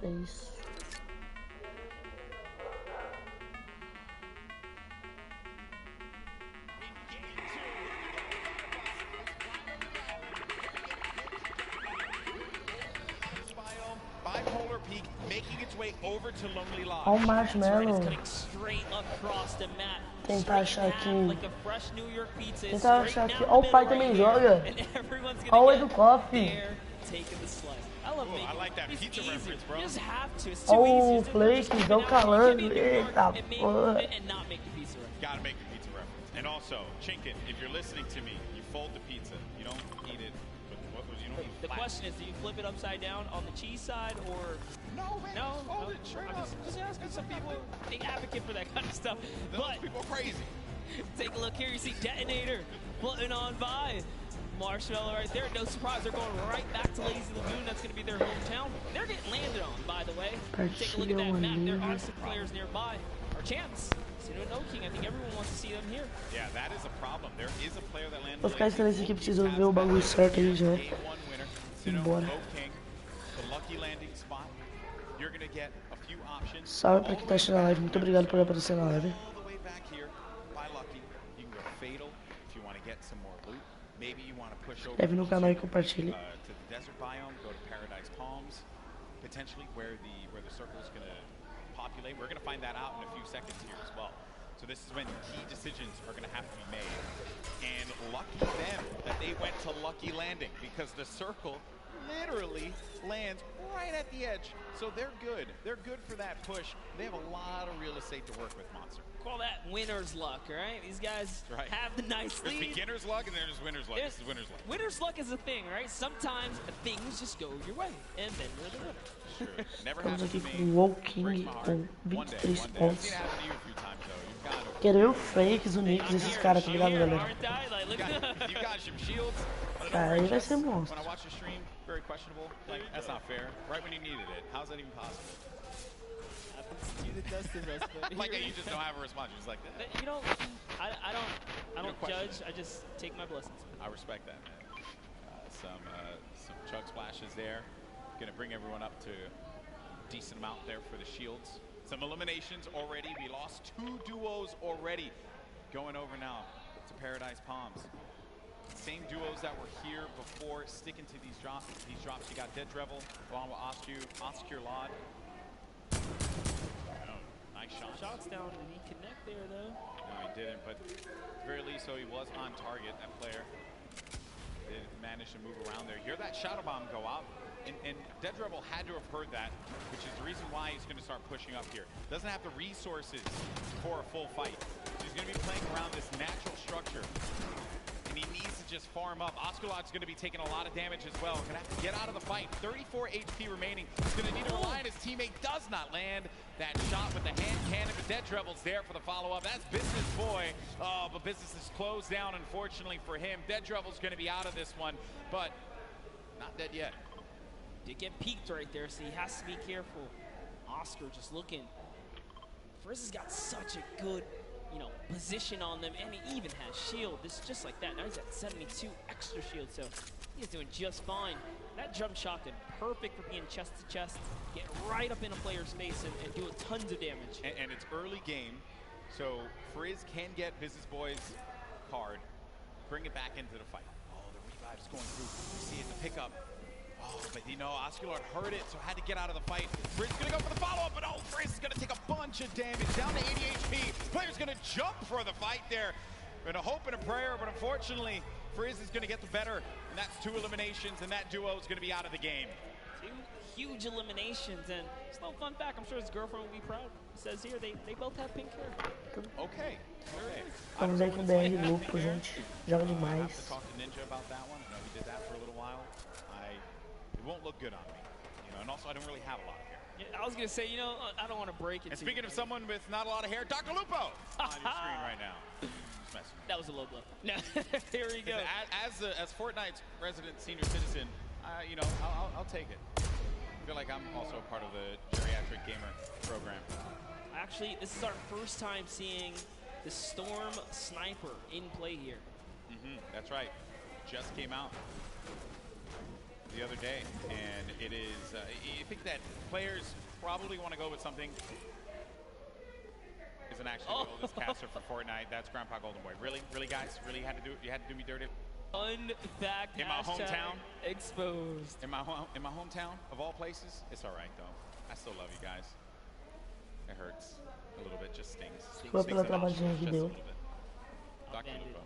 É isso. Bipolar Peak making its way over to Lonely Lodge. Olha o Marshmallow. Tentar achar aqui. Tentar achar aqui. Olha o pai também joga. Olha o Edu Coffee. I like that pizza reference, bro. Olha o Flakes, olha o Calango. Eita porra. Gotta make the pizza reference. And also, Chinkin, if you're listening to me, you fold the pizza. You don't eat it. You don't eat the question is, do you flip it upside down on the cheese side or no? Man, no, fold it straight up. Just asking. Some people they advocate for that kind of stuff. Those people are crazy. Take a look here. You see Detonator floating on by. Marshmallow right there. No surprise, they're going right back to Lazy Lagoon. That's going to be their hometown. They're getting landed on, by the way. Take a look at that map. There are some players nearby. Our chance. No King. I think everyone wants to see them here. Yeah, that is a problem. There is a player that landed. Vou ficar estranho esse aqui, preciso ver o bagulho certo aí já. Embora. Salve pra quem tá assistindo a live. Muito obrigado por aparecer na live. Inscreve no canal e compartilhe. Potentially where the circle is going to populate. We're going to find that out in a few seconds here as well. So this is when key decisions are going to have to be made. And lucky them that they went to Lucky Landing because the circle literally lands right at the edge. So they're good. They're good for that push. They have a lot of real estate to work with, Monster. Call that winner's luck, right? These guys have the nice lead. There's beginner's luck and then there's winner's luck. This is winner's luck. Winner's luck is a thing, right? Sometimes things just go your way, and then you're the winner. Sure. Never Estamos happened aqui to com me. o Walking com 23 One day. pontos. I've seen it happen to you a few times, though. You've got Quero eu, o Flakes, o Nix, esses caras, tá ligado, galera? you got some shields. Aí vai ser monstro. When I watch the stream, very questionable. Like, that's not fair. Right when you needed it. How's that even possible? Like, you just don't have a response. You're just like that. You know, I don't judge. I just take my blessings. I respect that, man. Some chug splashes there. Gonna bring everyone up to a decent amount there for the shields. Some eliminations already. We lost 2 duos already. Going over now to Paradise Palms. Same duos that were here before, sticking to these drops. You got Dead Drevel along with Oscure Lod. Nice shot. Shots down, and he connect there though. No, he didn't, but at the very least, so he was on target. That player did manage to move around there. Hear that Shadow Bomb go out, and Dead Rebel had to have heard that, which is the reason why he's going to start pushing up here. Doesn't have the resources for a full fight. He's going to be playing around this natural structure. He needs to just farm up. Osculot's going to be taking a lot of damage as well. Going to have to get out of the fight. 34 HP remaining. He's going to need to rely on his teammate. Does not land that shot with the hand cannon. But Dead Drevel's there for the follow-up. That's Business Boy. Oh, but business is closed down, unfortunately for him. Dead Drevel's going to be out of this one, but not dead yet. Did get peeked right there, so he has to be careful. Oscar just looking. Frizz has got such a good position on them, and he even has shield. This is just like that. Now he's at 72 extra shield, so he's doing just fine. That jump shot is perfect for being chest to chest, get right up in a player's face and do tons of damage. And it's early game, so Frizz can get Business Boy's card, bring it back into the fight. Oh, the revive's going through. You see it, the pickup. Oh, but Osculot heard it, so had to get out of the fight. Frizz gonna go for the follow-up, but Frizz is gonna take a bunch of damage, down to 80 HP. Player's gonna jump for the fight there. Gonna hope and a prayer, but unfortunately, Frizz is gonna get the better, and that's 2 eliminations, and that duo is gonna be out of the game. 2 huge eliminations, and just a little fun fact, I'm sure his girlfriend will be proud. It says here, they both have pink hair. Okay. Estamos aí com o BR Lupo, gente. Joga I have demais. to talk to Ninja about that one. I know he did that for a little while. It won't look good on me, and also I don't really have a lot of hair. Yeah, I was gonna say, I don't want to break it. And speaking of someone with not a lot of hair, Dr. Lupo on your screen right now. That was a low blow. No, here we go. As Fortnite's resident senior citizen, I'll take it. I feel like I'm also a part of the geriatric gamer program. Actually, this is our first time seeing the Storm Sniper in play here. That's right. Just came out. the other day, and it is, I think that players probably want to go with something. Isn't actually the oldest caster for Fortnite. That's Grandpa Golden Boy. Really, guys? Really had to do it? You had to do me dirty? Unfact. In my hometown? Exposed. In my hometown, of all places? It's all right, though. I still love you guys. It hurts a little bit, just stings. Desculpa pela travadinha que deu. Dr. Lupo.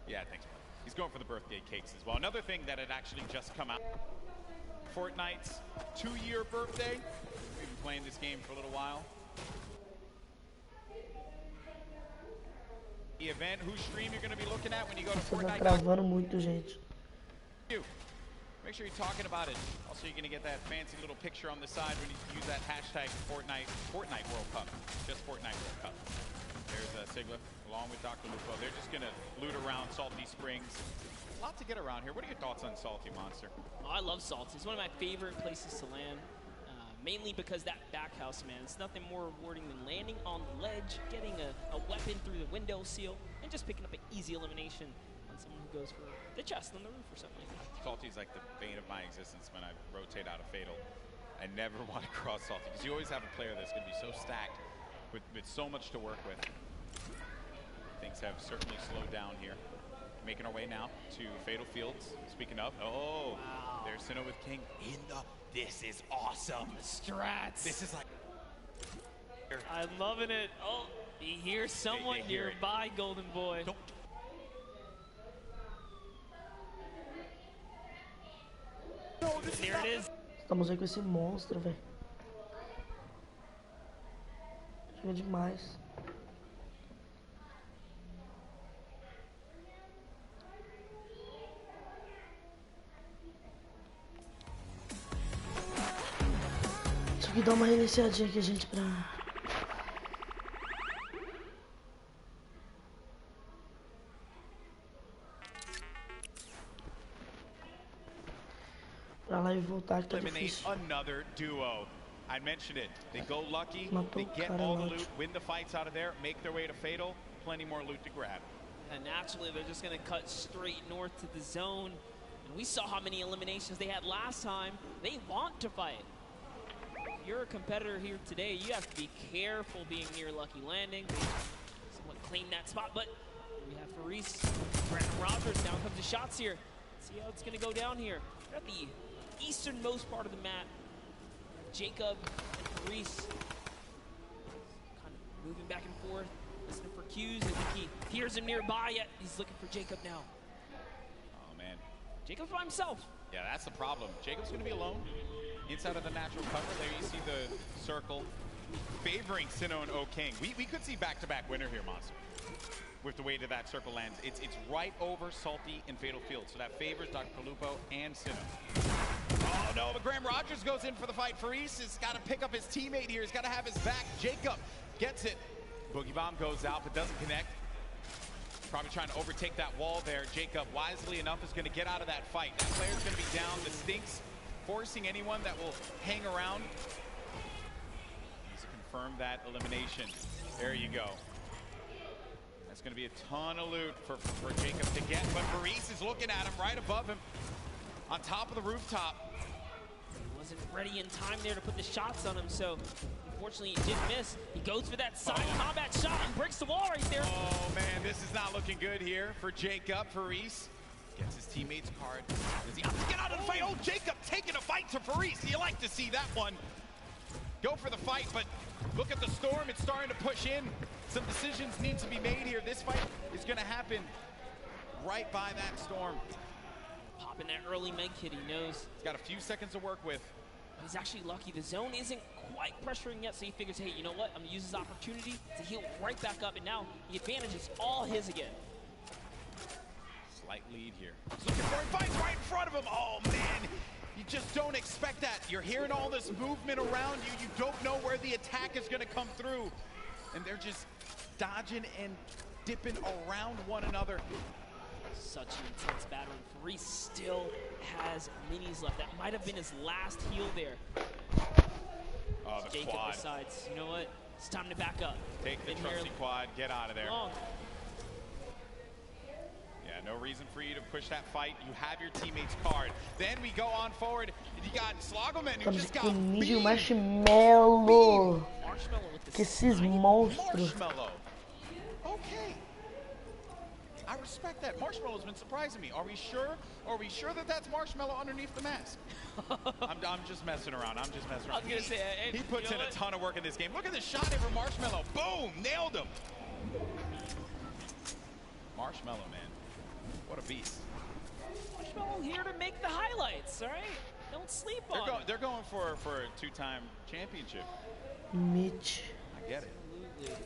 Yeah, thanks, bro. He's going for the birthday cakes as well. Another thing that had actually just come out. Fortnite's 2-year birthday. We've been playing this game for a little while. The event, whose stream you're going to be looking at when you go to Fortnite. Tá travando muito, gente. Make sure you're talking about it. Also, you're going to get that fancy little picture on the side when you use that hashtag Fortnite World Cup. Just Fortnite World Cup. There's Sigla along with Dr. Lupo. They're just going to loot around Salty Springs. A lot to get around here. What are your thoughts on Salty, Monster? Oh, I love Salty. It's one of my favorite places to land. Mainly because that back house, man, it's nothing more rewarding than landing on the ledge, getting a weapon through the window seal, and just picking up an easy elimination on someone who goes for the chest on the roof or something like that. Salty's like the bane of my existence when I rotate out of Fatal. I never want to cross Salty because you always have a player that's going to be so stacked with so much to work with. Things have certainly slowed down here. Making our way now to Fatal Fields. Speaking of, wow. There's Sinnoh with King in the. This is awesome. The strats. This is like. I'm loving it. Oh, he hears someone nearby, Golden Boy. Don't. There it is. Estamos aí com esse monstro, velho. Chega demais. Deixa eu dar uma reiniciadinha aqui, gente, pra live voltar, que tá difícil. Another duo. I mentioned it. They go lucky, they get all the loot, win the fights out of there, make their way to Fatal. Plenty more loot to grab. And naturally, they're just going to cut straight north to the zone. And we saw how many eliminations they had last time. They want to fight. If you're a competitor here today, you have to be careful being near Lucky Landing. Someone claimed that spot, but we have Faris, Brandon Rogers. Down comes the shots here. Let's see how it's going to go down here. We're at the easternmost part of the map. Jacob and Faris kind of moving back and forth, listening for cues. I think he hears him nearby, yet he's looking for Jacob now. Oh, man. Jacob's by himself. Yeah, that's the problem. Jacob's going to be alone inside of the natural cover. There you see the circle favoring Sinnoh and O-King. We could see back-to-back winner here, Monster, with the way that that circle lands. It's right over Salty and Fatal Field, so that favors Dr. Lupo and Sinnoh. Oh, no, but Graham Rogers goes in for the fight. Faris has got to pick up his teammate here. He's got to have his back. Jacob gets it. Boogie Bomb goes out, but doesn't connect. Probably trying to overtake that wall there. Jacob, wisely enough, is going to get out of that fight. That player's going to be down. The Stinks forcing anyone that will hang around. He's confirmed that elimination. There you go. That's going to be a ton of loot for Jacob to get, but Faris is looking at him right above him on top of the rooftop. He wasn't ready in time there to put the shots on him, so unfortunately he did miss. He goes for that side combat shot and breaks the wall right there. Oh man, this is not looking good here for Jacob. Faris gets his teammate's card. Does he have to get out of the fight? Oh, Jacob taking a fight to Faris. You like to see that one. Go for the fight, but look at the storm. It's starting to push in. Some decisions need to be made here. This fight is going to happen right by that storm. Popping that early med kit, he knows. He's got a few seconds to work with. He's actually lucky. The zone isn't quite pressuring yet, so he figures, hey, you know what? I'm going to use this opportunity to heal right back up, and now the advantage is all his again. Slight lead here. He's looking for him. Fights right in front of him. Oh, man. You just don't expect that. You're hearing all this movement around you. You don't know where the attack is going to come through. And they're just dodging and dipping around one another. Such an intense battle. Faris still has minis left. That might have been his last heal there. Oh, the Jacob quad. decides, you know what? It's time to back up. Take the trusty quad. Get out of there. Long. Yeah, No reason for you to push that fight. You have your teammate's card. Then we go on forward. You got Slogoman who just got beat. Marshmello. Que esses monstros. Okay. I respect that. Marshmello's been surprising me. Are we sure? Are we sure that that's Marshmello underneath the mask? I'm just messing around. I'm just messing around. I was gonna say, he puts in a ton of work in this game. Look at this shot here for Marshmello. Boom! Nailed him. Marshmello, man. What a beast. Marshmello here to make the highlights, all right? Don't sleep on it. They're going for a two-time championship. Mitch. I get it. Absolutely.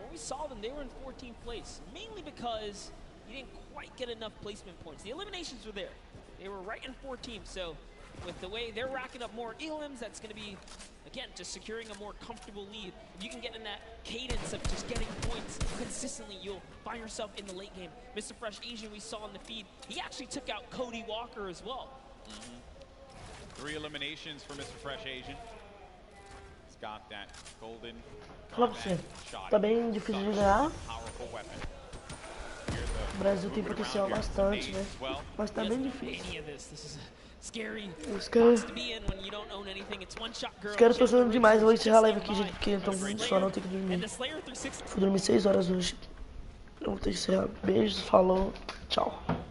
When we saw them, they were in 14th place, mainly because you didn't quite get enough placement points. The eliminations were there. They were right in 14th, so with the way they're racking up more elims, that's going to be, again, just securing a more comfortable lead. If you can get in that cadence of just getting points consistently, you'll find yourself in the late game. Mr. Fresh Asian, we saw in the feed, he actually took out Cody Walker as well. 3 eliminations for Mr. Fresh Asian. He's got that golden Fala pra você, tá bem difícil de ganhar. O Brasil tem potencial bastante, né? Mas tá bem difícil. Os caras estão jogando demais. Eu vou encerrar a live aqui, gente, porque então só não tem que dormir. Fui dormir 6 horas hoje. Eu vou ter que encerrar. Beijos, falou, tchau.